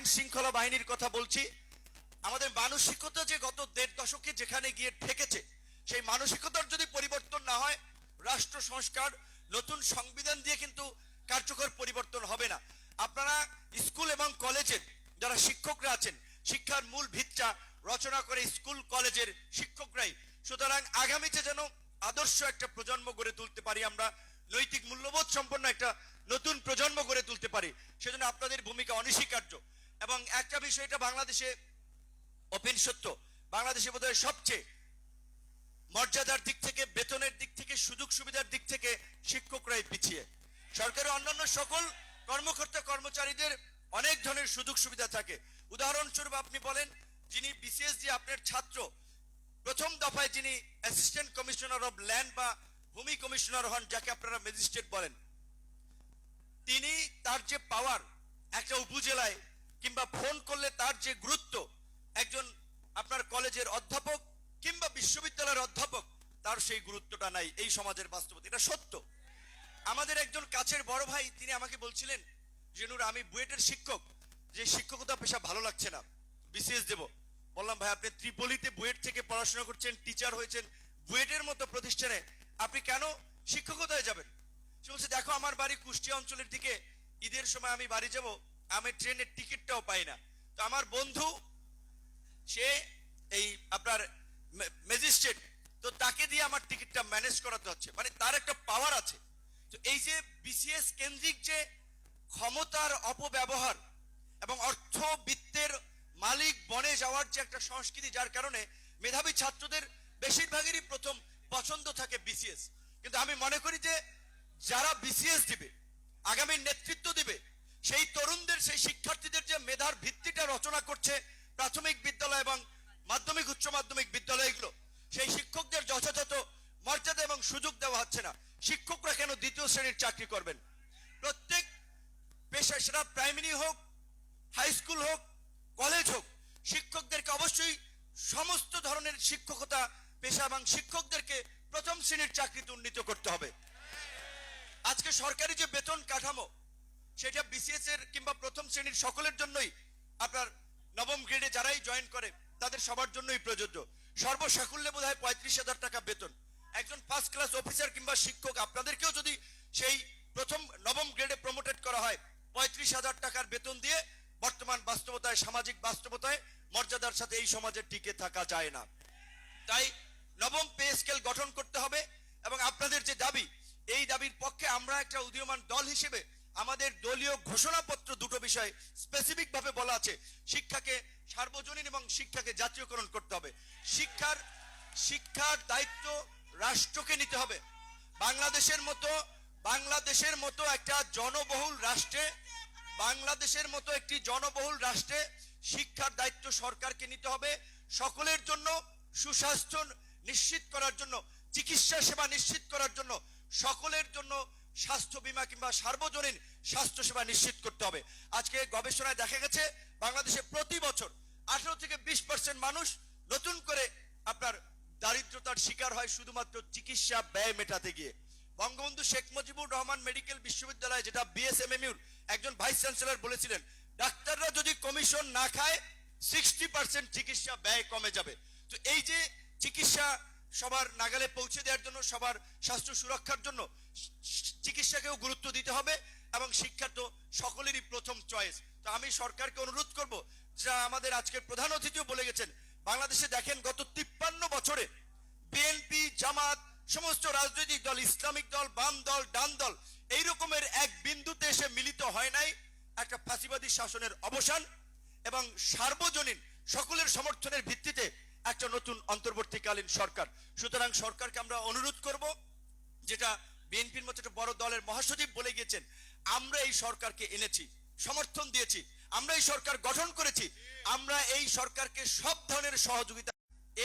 আইন শৃঙ্খলা বাহিনীর কথা বলছি। আমাদের মানসিকতা যে গত ১.৫ দশকে যেখানে গিয়ে ঠেকেছে, সেই মানসিকতার যদি পরিবর্তন না হয়, রাষ্ট্র সংস্কার নতুন সংবিধান দিয়ে কিন্তু কার্যকর পরিবর্তন হবে না। আপনারা স্কুল এবং কলেজের যারা শিক্ষকরা আছেন, শিক্ষার মূল ভিতটা রচনা করে স্কুল কলেজের শিক্ষকরাই। সুতরাং আগামীতে যেন আদর্শ একটা প্রজন্ম গড়ে তুলতে পারি, আমরা নৈতিক মূল্যবোধ সম্পন্ন একটা নতুন প্রজন্ম গড়ে তুলতে পারি, সেজন্য আপনাদের ভূমিকা অনস্বীকার্য। এবং একটা বিষয়, এটা বাংলাদেশে ওপেন সত্য, বাংলাদেশে বোধহয় সবচেয়ে মর্যাদার দিক থেকে, বেতনের দিক থেকে, সুযোগ সুবিধার দিক থেকে শিক্ষকরাই পিছিয়ে। সরকারের অন্যান্য সকল কর্মকর্তা কর্মচারীদের অনেক ধরনের সুযোগ সুবিধা থাকে। উদাহরণস্বরূপ আপনি বলেন, যিনি বিসিএস দিয়ে আপনার ছাত্র, প্রথম দফায় যিনি অ্যাসিস্ট্যান্ট কমিশনার অফ ল্যান্ড বা ভূমি কমিশনার হন, যাকে আপনারা ম্যাজিস্ট্রেট বলেন, তিনি তার যে পাওয়ার একটা উপজেলায় কিংবা ফোন করলে তার যে গুরুত্ব, একজন আপনার কলেজের অধ্যাপক কিংবা বিশ্ববিদ্যালয়ের অধ্যাপক তার সেই গুরুত্বটা নাই এই সমাজের বাস্তবতা। এটা সত্য। আমাদের একজন কাছের বড় ভাই, তিনি আমাকে বলছিলেন যে নূর, আমি বুয়েটের শিক্ষক, যে শিক্ষকতা পেশা ভালো লাগছে না, বিসিএস দেব। বললাম, ভাই আপনি ত্রিপলিতে বুয়েট থেকে পড়াশোনা করছেন, টিচার হয়েছেন, বুয়েটের মতো প্রতিষ্ঠানে আপনি কেন শিক্ষকতায় যাবেন? সে বলছে, দেখো আমার বাড়ি কুষ্টিয়া অঞ্চলের দিকে, ঈদের সময় আমি বাড়ি যাব, আমি ট্রেনের টিকিটটাও পাই না। তো আমার বন্ধু, সে এই আপনার ম্যাজিস্ট্রেট, তো তাকে দিয়ে আমার টিকিটটা ম্যানেজ করাতে হচ্ছে, মানে তার একটা পাওয়ার আছে। তো এই যে বিসিএস কেন্দ্রিক যে ক্ষমতার অপব্যবহার এবং অর্থবিত্তের মালিক বনে যাওয়ার যে একটা সংস্কৃতি, যার কারণে মেধাবী ছাত্রদের বেশিরভাগেরই প্রথম পছন্দ থাকে বিসিএস। কিন্তু আমি মনে করি যে যারা বিসিএস দিবে, আগামী নেতৃত্ব দিবে, সেই তরুণদের, সেই শিক্ষার্থীদের যে মেধার ভিত্তিটা রচনা করছে প্রাথমিক বিদ্যালয় এবং মাধ্যমিক উচ্চ মাধ্যমিক বিদ্যালয়গুলো, সেই শিক্ষকদের যথাযথ মর্যাদা এবং সুযোগ দেওয়া হচ্ছে না। শিক্ষকরা কেন দ্বিতীয় শ্রেণীর চাকরি করবেন? প্রত্যেক পেশা, সেটা প্রাইমারি হোক, হাই স্কুল হোক, কলেজ হোক, শিক্ষকদেরকে অবশ্যই সমস্ত ধরনের শিক্ষকতা পেশা এবং শিক্ষকদেরকে প্রথম শ্রেণীর চাকরিতে উন্নীত করতে হবে। আজকে সরকারি যে বেতন কাঠামো, সেটা বিসিএস এর কিংবা প্রথম শ্রেণীর সকলের জন্যই, আপনার নবম গ্রেডে যারাই জয়েন করে তাদের সবার জন্যই প্রযোজ্য। সর্বসাকুল্যে বোধহয় ৩৫,০০০ টাকা বেতন। একজন ফার্স্ট ক্লাস অফিসার কিংবা শিক্ষক, আপনাদেরকেও যদি সেই প্রথম নবম গ্রেডে প্রমোটেড করা হয়, ৩৫,০০০ টাকার বেতন দিয়ে বর্তমান বাস্তবতায়, সামাজিক বাস্তবতায় মর্যাদার সাথে এই সমাজে টিকে থাকা যায় না। তাই নবম পে স্কেল গঠন করতে হবে। এবং আপনাদের যে দাবি, এই দাবির পক্ষে আমরা একটা উদীয়মান দল হিসেবে আমাদের দলীয় ঘোষণাপত্র দুটো বিষয় স্পেসিফিক ভাবে বলা আছে। শিক্ষাকে সার্বজনীন এবং শিক্ষাকে জাতীয়করণ করতে হবে। শিক্ষার দায়িত্ব রাষ্ট্রকে নিতে হবে। বাংলাদেশের মতো একটা জনবহুল রাষ্ট্রে, বাংলাদেশের মতো একটি জনবহুল রাষ্ট্রে শিক্ষার দায়িত্ব সরকারকে নিতে হবে। সকলের জন্য সুস্বাস্থ্য নিশ্চিত করার জন্য, চিকিৎসা সেবা নিশ্চিত করার জন্য, সকলের জন্য স্বাস্থ্য বীমা কিংবা সার্বজনীন স্বাস্থ্য সেবা নিশ্চিত করতে হবে। আজকে গবেষণায় দেখা গেছে বাংলাদেশে প্রতি বছর 18 থেকে 20% মানুষ নতুন করে আপনার দারিদ্রতার শিকার হয় শুধুমাত্র চিকিৎসা ব্যয় মেটাতে গিয়ে। বঙ্গবন্ধু শেখ মুজিবুর রহমান মেডিকেল বিশ্ববিদ্যালয়, যেটা বিএসএমএমইউর একজন ভাইস চ্যান্সেলর বলেছিলেন, ডাক্তাররা যদি কমিশন না খায় 60% চিকিৎসা ব্যয় কমে যাবে। তো এই যে চিকিৎসা সবার নাগালে পৌঁছে দেওয়ার জন্য, সবার স্বাস্থ্য সুরক্ষার জন্য চিকিৎসাকেও গুরুত্ব দিতে হবে এবং শিক্ষা তো সকলেরই প্রথম চয়েস। তো আমি সরকারকে অনুরোধ করব, যা আমাদের আজকের প্রধান অতিথিও বলে গেছেন, বাংলাদেশে দেখেন গত 53 বছরে বিএনপি, জামাত, সমস্ত রাজনৈতিক দল, ইসলামিক দল, বাম দল, ডান দল, এই রকমের এক বিন্দুতে এসে মিলিত হয় নাই একটা ফাঁসিবাদী শাসনের অবসান এবং সার্বজনীন সকলের সমর্থনের ভিত্তিতে একটা নতুন অন্তর্বর্তীকালীন সরকার। সুতরাং সরকারকে আমরা অনুরোধ করব, যেটা বিএনপির মতো একটা বড় দলের মহাসচিব বলে গিয়েছেন, আমরা এই সরকারকে এনেছি, সমর্থন দিয়েছি, আমরা এই সরকার গঠন করেছি, আমরা এই সরকারকে সব ধরনের সহযোগিতা,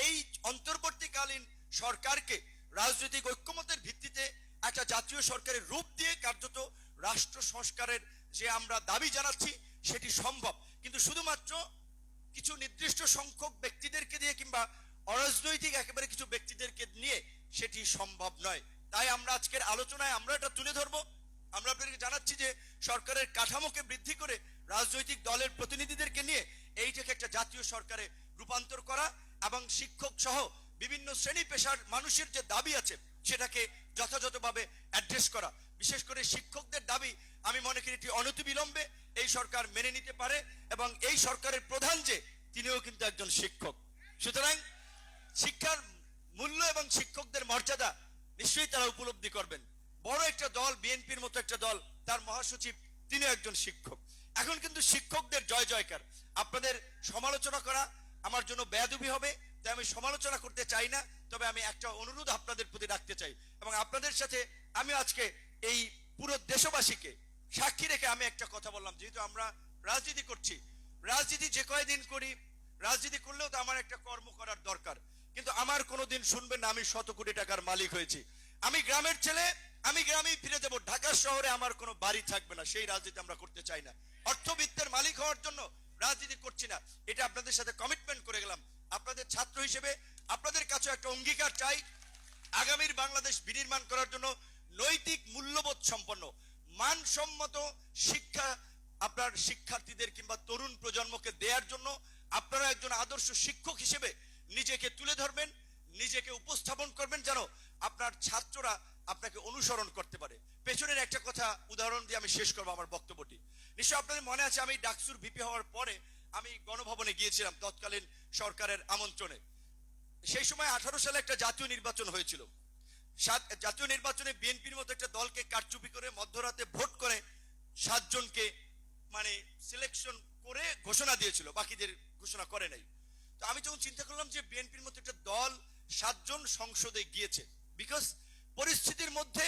এই অন্তর্বর্তীকালীন সরকারকে রাজনৈতিক ঐক্যমতের ভিত্তিতে একটা জাতীয় সরকারের রূপ দিয়ে কার্যত রাষ্ট্র সংস্কারের যে আমরা দাবি জানাচ্ছি সেটি সম্ভব। কিন্তু শুধুমাত্র কিছু নির্দিষ্ট সংখ্যক ব্যক্তিদেরকে দিয়ে কিংবা অরাজনৈতিক একেবারে কিছু ব্যক্তিদেরকে নিয়ে সেটি সম্ভব নয়। তাই আমরা আজকের আলোচনায় আমরা এটা তুলে ধরবো। আমরা আপনাদেরকে জানাচ্ছি যে সরকারের কাঠামোকে বৃদ্ধি করে রাজনৈতিক দলের প্রতিনিধিদেরকে নিয়ে এইটাকে একটা জাতীয় সরকারে রূপান্তর করা এবং শিক্ষক সহ বিভিন্ন শ্রেণী পেশার মানুষের যে দাবি আছে সেটাকে যথাযথভাবে অ্যাড্রেস করা। বিশেষ করে শিক্ষকদের দাবি আমি মনে করি এটি অনতিবিলম্বে এই সরকার মেনে নিতে পারে, এবং এই সরকারের প্রধান যে তিনিও কিন্তু একজন শিক্ষক। সুতরাং শিক্ষার মূল্য এবং শিক্ষকদের মর্যাদা নিশ্চয়ই তারা উপলব্ধি করবেন। বড় একটা দল, বিএনপির মতো একটা দল, তার মহাসচিব তিনি একজন শিক্ষক। এখন কিন্তু শিক্ষকদের জয় জয়কার। আপনাদের সমালোচনা করা আমার জন্য বেয়াদবি হবে, তাই আমি সমালোচনা করতে চাই না। তবে আমি একটা অনুরোধ আপনাদের প্রতি রাখতে চাই, এবং আপনাদের সাথে আমি আজকে এই পুরো দেশবাসীকে সাক্ষী রেখে আমি একটা কথা বললাম। যেহেতু আমরা রাজনীতি করছি, রাজনীতি যে কয়দিন করি, রাজনীতি করলেও তো আমার একটা কর্ম করার দরকার। কিন্তু আমার কোনোদিন শুনবেন না আমি 100 কোটি টাকার মালিক হয়েছি। আমি গ্রামের ছেলে, আমি গ্রামেই ফিরে যাব। ঢাকা শহরে আমার কোনো বাড়ি থাকবে না, সেই রাজনীতি আমরা করতে চাই না। অর্থবিত্তের মালিক হওয়ার জন্য রাজনীতি করছি না, এটা আপনাদের সাথে কমিটমেন্ট করে গেলাম। আপনাদের ছাত্র হিসেবে আপনাদের কাছে একটা অঙ্গীকার চাই, আগামীর বাংলাদেশ বিনির্মাণ করার জন্য নৈতিক মূল্যবোধ সম্পন্ন মানসম্মত শিক্ষা আপনার শিক্ষার্থীদের কিংবা তরুণ প্রজন্মকে দেওয়ার জন্য আপনারা একজন আদর্শ শিক্ষক হিসেবে নিজেকে তুলে ধরবেন, নিজেকে উপস্থাপন করবেন, যেন আপনার ছাত্ররা আপনাকে অনুসরণ করতে পারে। পেছনের একটা কথা উদাহরণ দিয়ে আমি শেষ করবো আমার বক্তব্যটি। নিশ্চয় আপনাদের মনে আছে, আমি ডাকসুর ভিপি হওয়ার পরে আমি গণভবনে গিয়েছিলাম তৎকালীন সরকারের আমন্ত্রণে। সেই সময় 18 সালে একটা জাতীয় নির্বাচন হয়েছিল। জাতীয় নির্বাচনে বিএনপির মতো একটা দলকে কারচুপি করে মধ্যরাতে ভোট করে 7 জনকে মানে সিলেকশন করে ঘোষণা দিয়েছিল, বাকিদের ঘোষণা করে নাই। তো আমি যখন চিন্তা করলাম যে বিএনপির মতো একটা দল 7 জন সংসদে গিয়েছে, বিকজ পরিস্থিতির মধ্যে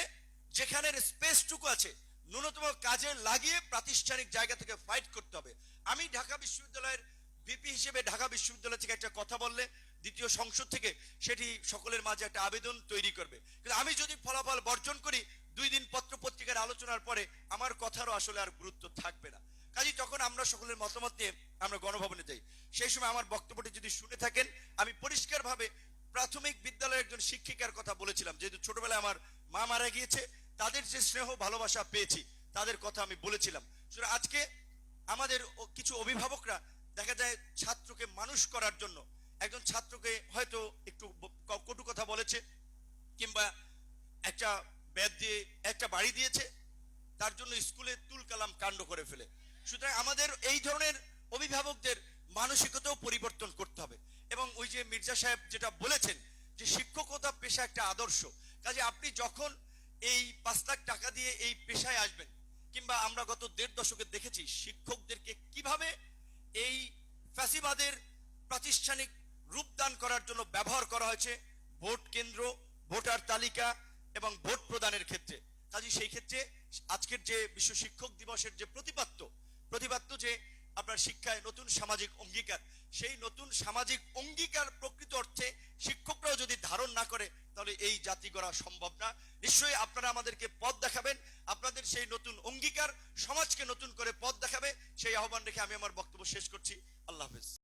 যেখানে স্পেসটুকু আছে ন্যূনতম কাজে লাগিয়ে প্রাতিষ্ঠানিক জায়গা থেকে ফাইট করতে হবে। আমি ঢাকা বিশ্ববিদ্যালয়ের ভিপি হিসেবে ঢাকা বিশ্ববিদ্যালয় থেকে একটা কথা বললে দ্বিতীয় সংসদ থেকে সেটি সকলের মাঝে একটা আবেদন তৈরি করবে। কিন্তু আমি যদি ফলাফল বর্জন করি 2 দিন পত্র পত্রিকার আলোচনার পরে আমার কথারও আসলে আর গুরুত্ব থাকবে না। কাজেই তখন আমরা সকলের মতামত নিয়ে আমরা গণভবনে যাই। সেই সময় আমার বক্তব্যটি যদি শুনে থাকেন, আমি পরিষ্কারভাবে প্রাথমিক বিদ্যালয়ের একজন শিক্ষিকার কথা বলেছিলাম। যেহেতু ছোটবেলায় আমার মা মারা গিয়েছে, তাদের যে স্নেহ ভালোবাসা পেয়েছি তাদের কথা আমি বলেছিলাম। আজকে আমাদের কিছু অভিভাবকরা দেখা যায় ছাত্রকে মানুষ করার জন্য একজন ছাত্রকে হয়তো একটু কটু কথা বলেছে, কিংবা একটা ব্যাট দিয়ে একটা বাড়ি দিয়েছে, তার জন্য স্কুলে তুল কালাম কাণ্ড করে ফেলে। সুতরাং আমাদের এই ধরনের অভিভাবকদের মানসিকতাও পরিবর্তন করতে হবে। এবং ওই যে মির্জা সাহেব যেটা বলেছেন যে শিক্ষকতা পেশা একটা আদর্শ, কাজে আপনি যখন এই 5 লাখ টাকা দিয়ে এই পেশায় আসবেন, কিংবা আমরা গত 1.5 দশকে দেখেছি শিক্ষকদেরকে কিভাবে এই ফ্যাসিবাদের প্রাতিষ্ঠানিক রূপদান করার জন্য ব্যবহার করা হয়েছে ভোট কেন্দ্র, ভোটার তালিকা এবং ভোট প্রদানের ক্ষেত্রে। কাজে সেই ক্ষেত্রে আজকের যে বিশ্ব শিক্ষক দিবসের যে প্রতিপাদ্য যে আপনার শিক্ষায় নতুন সামাজিক অঙ্গীকার, সেই নতুন সামাজিক অঙ্গীকার প্রকৃত অর্থে শিক্ষকরাও যদি ধারণ না করে তাহলে এই জাতি গড়া সম্ভব না। নিশ্চয়ই আপনারা আমাদেরকে পথ দেখাবেন, আপনাদের সেই নতুন অঙ্গীকার সমাজকে নতুন করে পথ দেখাবে। সেই আহ্বান রেখে আমি আমার বক্তব্য শেষ করছি। আল্লাহ হাফেজ।